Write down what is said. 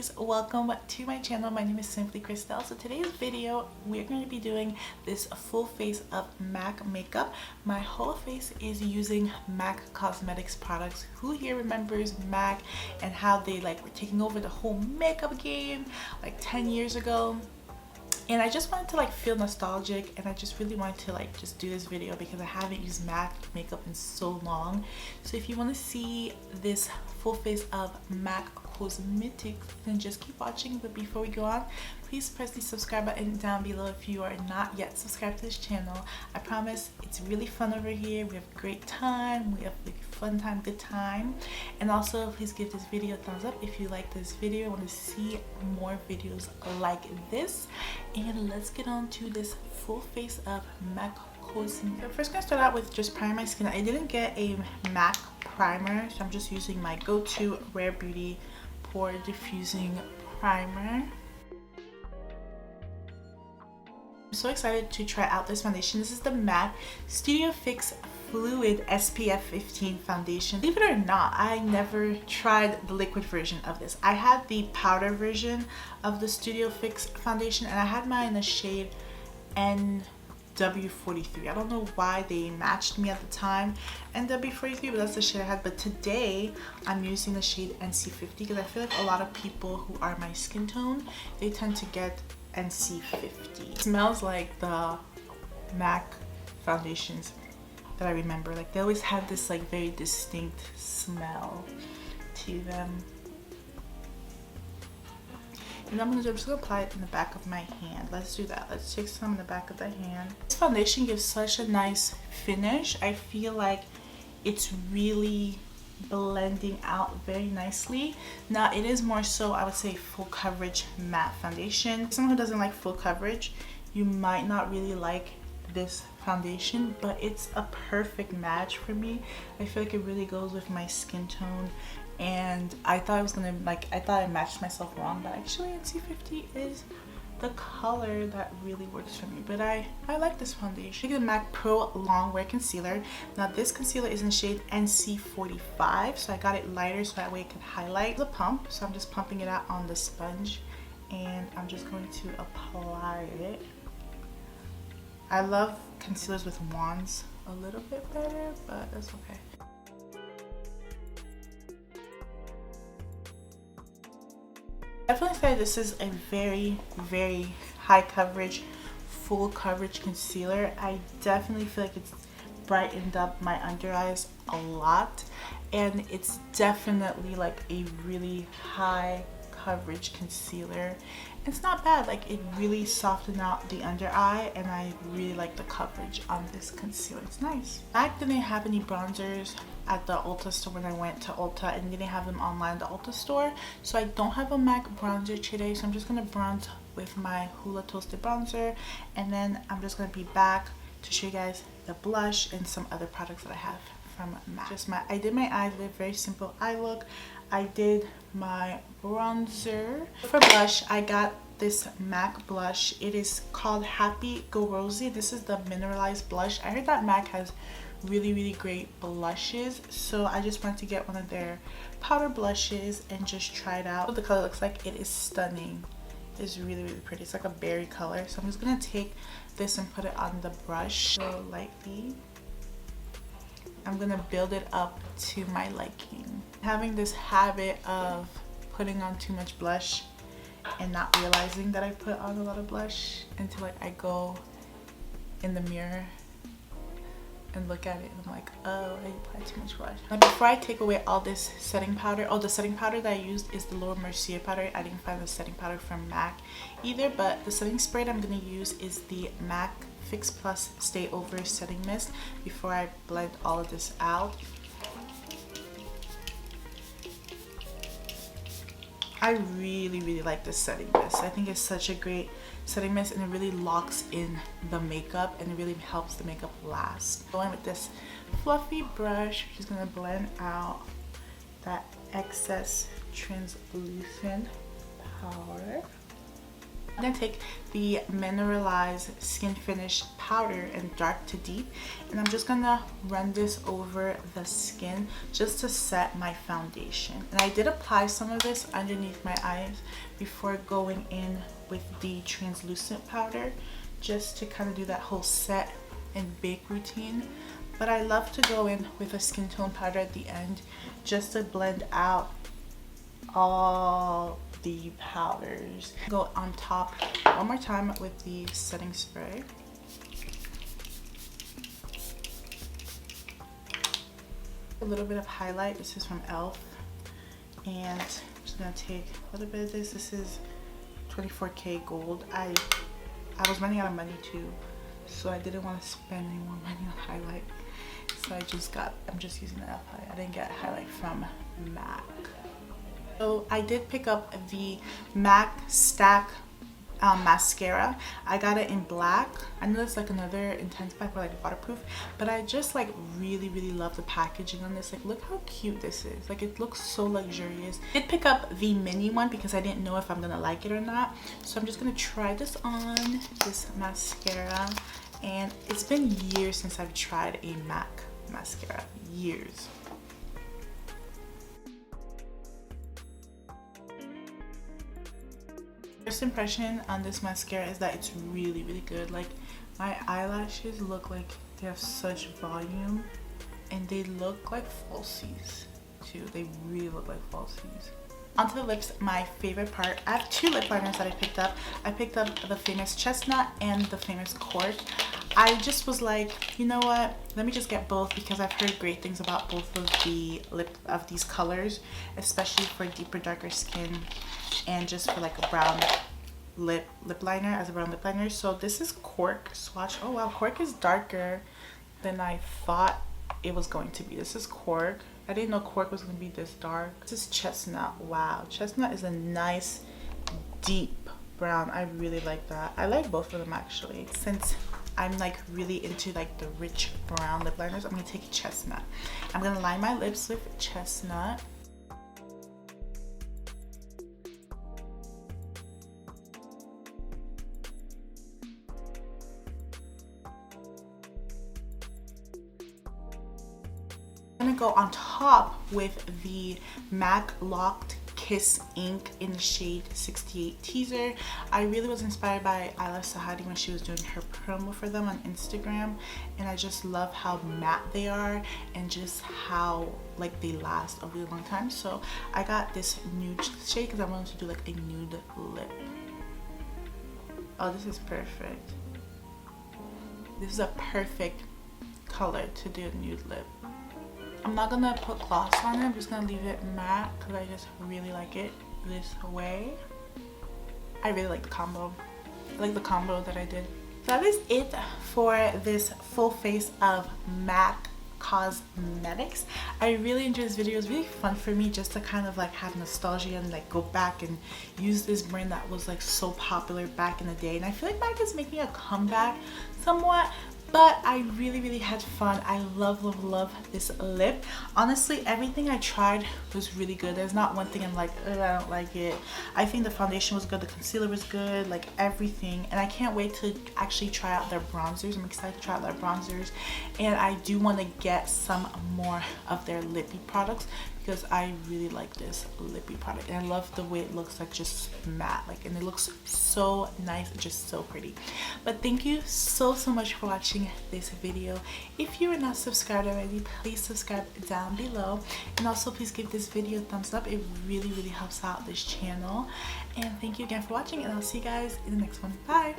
beauties, welcome to my channel. My name is SimplyKrystelle. So today's video we're going to be doing this full face of MAC makeup. My whole face is using MAC Cosmetics products. Who here remembers MAC and how they were taking over the whole makeup game like 10 years ago? And I just wanted to feel nostalgic, and I just really wanted to just do this video because I haven't used MAC makeup in so long. So if you want to see this full face of MAC Cosmetics, then just keep watching. But before we go on, please press the subscribe button down below if you are not yet subscribed to this channel. I promise it's really fun over here. We have a great time. We have a fun time, good time. And also please give this video a thumbs up if you like this video. I want to see more videos like this. And let's get on to this full face of MAC Cosmetics. So first, I'm gonna start out with just priming my skin. I didn't get a MAC primer, so I'm just using my go-to Rare Beauty Pore Diffusing Primer. I'm so excited to try out this foundation. This is the MAC Studio Fix Fluid SPF 15 foundation. Believe it or not, I never tried the liquid version of this. I had the powder version of the Studio Fix foundation, and I had mine in the shade NW43. I don't know why they matched me at the time, NW43, but that's the shade I had. But today I'm using the shade NC50 because I feel like a lot of people who are my skin tone, they tend to get NC50. It smells like the MAC foundations that I remember. They always had this very distinct smell to them. And I'm just gonna apply it in the back of my hand. Let's do that. Let's take some in the back of the hand. This foundation gives such a nice finish. I feel like it's really blending out very nicely. Now it is more so, I would say, full coverage matte foundation. Someone who doesn't like full coverage, you might not really like this foundation, but it's a perfect match for me. I feel like it really goes with my skin tone, and I thought I was gonna I thought I matched myself wrong, but actually NC50 is the color that really works for me. But I like this foundation. I get the MAC Pro Longwear Concealer. Now this concealer is in the shade NC45, so I got it lighter so that way it can highlight the pump. So I'm just pumping it out on the sponge, and I'm just going to apply it. I love concealers with wands a little bit better, but that's okay. I definitely say this is a very, very high coverage, full coverage concealer. I definitely feel like it's brightened up my under eyes a lot, and it's definitely a really high coverage concealer. It's not bad. It really softened out the under eye, and I really like the coverage on this concealer. It's nice. MAC didn't have any bronzers at the Ulta store when I went to Ulta, and didn't have them online at the Ulta store, so I don't have a MAC bronzer today. So I'm just gonna bronze with my Hoola Toasted Bronzer, and then I'm just gonna be back to show you guys the blush and some other products that I have from MAC. I did my eyes with a very simple eye look. I did my bronzer. For blush, I got this MAC blush. It is called Happy Go Rosy. This is the mineralized blush. I heard that MAC has really great blushes, so I just went to get one of their powder blushes and just try it out. What the color looks like, it is stunning. It's really pretty. It's like a berry color. So I'm just gonna take this and put it on the brush so lightly. I'm gonna build it up to my liking. Having this habit of putting on too much blush and not realizing that I put on a lot of blush until I go in the mirror and look at it, and I'm like, oh, I applied too much blush. Now before I take away all this setting powder, the setting powder that I used is the Laura Mercier powder. I didn't find the setting powder from MAC either, but the setting spray that I'm gonna use is the MAC Fix Plus Stay Over Setting Mist before I blend all of this out. I really like this setting mist. I think it's such a great setting mist, and it really locks in the makeup, and it really helps the makeup last. Going with this fluffy brush, just gonna blend out that excess translucent powder. I'm going to take the Mineralized Skin Finish Powder in Dark to Deep, and I'm just going to run this over the skin just to set my foundation. And I did apply some of this underneath my eyes before going in with the translucent powder, just to kind of do that whole set and bake routine. But I love to go in with a skin tone powder at the end just to blend out all the powders. Go on top one more time with the setting spray. A little bit of highlight. This is from e.l.f. And I'm just gonna take a little bit of this. This is 24K gold. I was running out of money too, so I didn't want to spend any more money on highlight. So I'm just using the e.l.f. highlight. I didn't get highlight from MAC. So I did pick up the MAC Stack mascara. I got it in black. I know it's like another intense black, or like waterproof, but I just like really love the packaging on this. Like, look how cute this is. Like, it looks so luxurious. I did pick up the mini one because I didn't know if I'm gonna like it or not, so I'm just gonna try this on, this mascara. And it's been years since I've tried a MAC mascara. Years. First impression on this mascara is that it's really good. Like, my eyelashes look like they have such volume, and they look like falsies too. They really look like falsies. Onto the lips, my favorite part. I have two lip liners that I picked up. I picked up the famous Chestnut and the famous Cork. I just was like, you know what, let me just get both because I've heard great things about both of these colors, especially for deeper, darker skin, and just for like a brown lip liner, as a brown lip liner. So this is Cork swatch. Oh wow, Cork is darker than I thought it was going to be. This is Cork. I didn't know Cork was going to be this dark. This is Chestnut. Wow, Chestnut is a nice deep brown. I really like that. I like both of them actually. Since I'm like really into like the rich brown lip liners, I'm gonna take Chestnut. I'm gonna line my lips with Chestnut. I'm gonna go on top with the MAC Locked Kiss Ink in the shade 68 Teaser. I really was inspired by Ayla Sahadi when she was doing her promo for them on Instagram, and I just love how matte they are and just how like they last a really long time. So I got this nude shade because I wanted to do like a nude lip. Oh, this is perfect. This is a perfect color to do a nude lip. I'm not gonna put gloss on it. I'm just gonna leave it matte because I just really like it this way. I really like the combo. I like the combo that I did. So that is it for this full face of MAC Cosmetics. I really enjoyed this video. It was really fun for me just to kind of like have nostalgia and like go back and use this brand that was like so popular back in the day. And I feel like MAC is making a comeback somewhat, but I really had fun. I love this lip. Honestly, everything I tried was really good. There's not one thing I'm like, oh, I don't like it. I think the foundation was good, the concealer was good, like everything. And I can't wait to actually try out their bronzers. I'm excited to try out their bronzers. And I do want to get some more of their lippy products because I really like this lippy product. And I love the way it looks, like just matte, like, and it looks so nice, just so pretty. But thank you so much for watching this video. If you are not subscribed already, please subscribe down below, and also please give this video a thumbs up. It really helps out this channel. And thank you again for watching, and I'll see you guys in the next one. Bye.